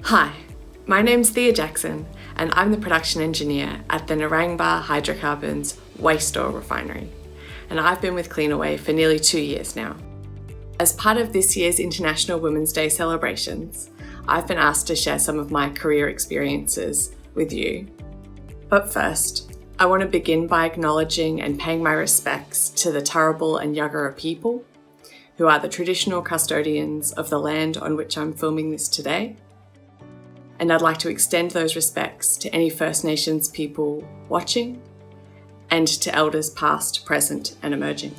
Hi, my name's Thea Jackson and I'm the production engineer at the Narangba Hydrocarbons waste oil refinery, and I've been with Cleanaway for nearly 2 years now. As part of this year's International Women's Day celebrations, I've been asked to share some of my career experiences with you. But first, I want to begin by acknowledging and paying my respects to the Turrbal and Yagara people, who are the traditional custodians of the land on which I'm filming this today. And I'd like to extend those respects to any First Nations people watching and to elders past, present and emerging.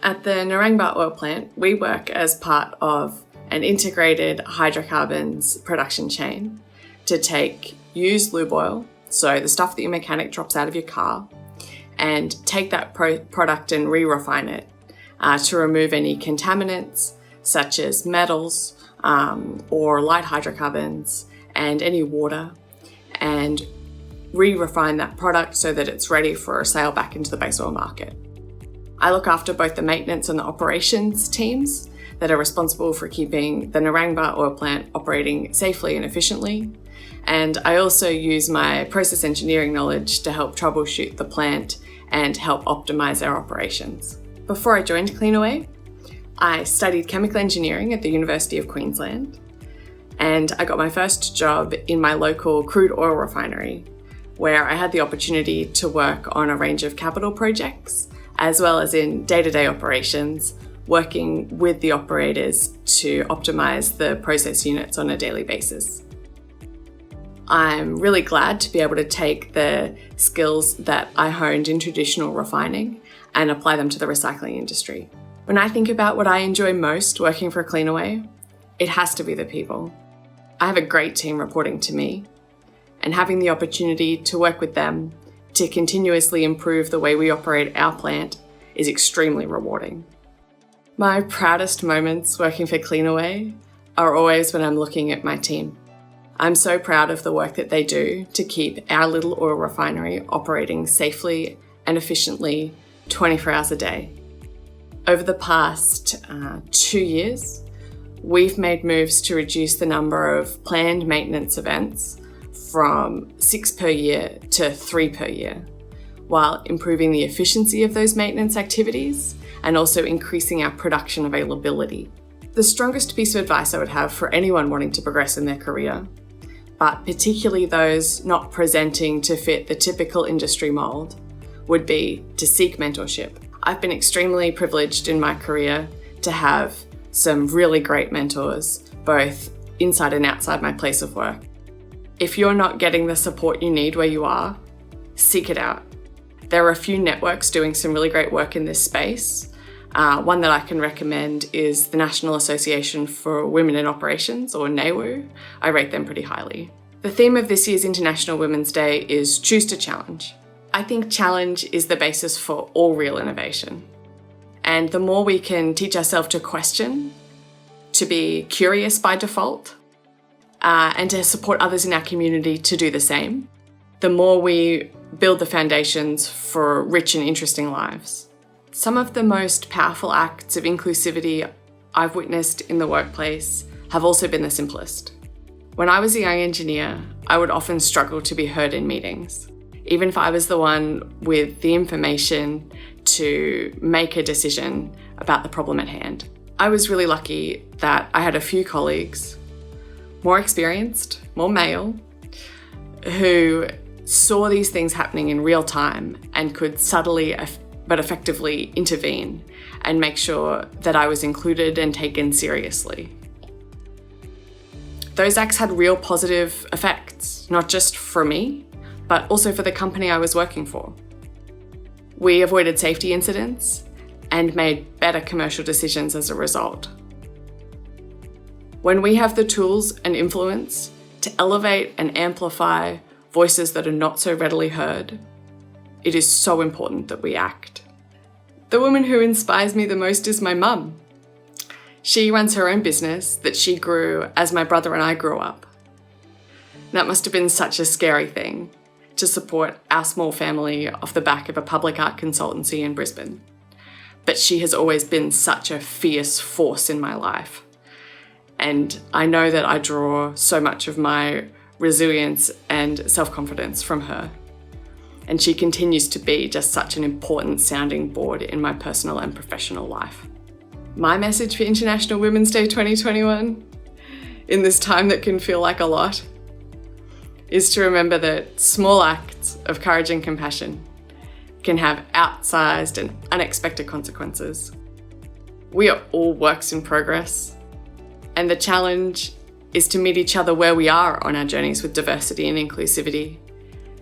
At the Narangba oil plant, we work as part of an integrated hydrocarbons production chain to take used lube oil, so the stuff that your mechanic drops out of your car, and take that product and re-refine it to remove any contaminants such as metals or light hydrocarbons and any water, and re-refine that product so that it's ready for a sale back into the base oil market. I look after both the maintenance and the operations teams that are responsible for keeping the Narangba oil plant operating safely and efficiently, and I also use my process engineering knowledge to help troubleshoot the plant and help optimize our operations. Before I joined Cleanaway, I studied chemical engineering at the University of Queensland, and I got my first job in my local crude oil refinery, where I had the opportunity to work on a range of capital projects, as well as in day-to-day operations, working with the operators to optimize the process units on a daily basis. I'm really glad to be able to take the skills that I honed in traditional refining and apply them to the recycling industry. When I think about what I enjoy most working for Cleanaway, it has to be the people. I have a great team reporting to me, and having the opportunity to work with them to continuously improve the way we operate our plant is extremely rewarding. My proudest moments working for Cleanaway are always when I'm looking at my team. I'm so proud of the work that they do to keep our little oil refinery operating safely and efficiently 24 hours a day. Over the past 2 years, we've made moves to reduce the number of planned maintenance events from 6 per year to 3 per year, while improving the efficiency of those maintenance activities and also increasing our production availability. The strongest piece of advice I would have for anyone wanting to progress in their career, but particularly those not presenting to fit the typical industry mold, would be to seek mentorship. I've been extremely privileged in my career to have some really great mentors, both inside and outside my place of work. If you're not getting the support you need where you are, seek it out. There are a few networks doing some really great work in this space. One that I can recommend is the National Association for Women in Operations, or NAWU. I rate them pretty highly. The theme of this year's International Women's Day is Choose to Challenge. I think challenge is the basis for all real innovation. And the more we can teach ourselves to question, to be curious by default, and to support others in our community to do the same, the more we build the foundations for rich and interesting lives. Some of the most powerful acts of inclusivity I've witnessed in the workplace have also been the simplest. When I was a young engineer, I would often struggle to be heard in meetings, even if I was the one with the information to make a decision about the problem at hand. I was really lucky that I had a few colleagues, more experienced, more male, who saw these things happening in real time and could subtly but effectively intervene and make sure that I was included and taken seriously. Those acts had real positive effects, not just for me, but also for the company I was working for. We avoided safety incidents and made better commercial decisions as a result. When we have the tools and influence to elevate and amplify voices that are not so readily heard, it is so important that we act. The woman who inspires me the most is my mum. She runs her own business that she grew as my brother and I grew up. That must have been such a scary thing, to support our small family off the back of a public art consultancy in Brisbane. But she has always been such a fierce force in my life. And I know that I draw so much of my resilience and self-confidence from her. And she continues to be just such an important sounding board in my personal and professional life. My message for International Women's Day 2021, in this time that can feel like a lot, is to remember that small acts of courage and compassion can have outsized and unexpected consequences. We are all works in progress, and the challenge is to meet each other where we are on our journeys with diversity and inclusivity,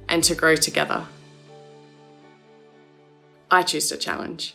and to grow together. I choose to challenge.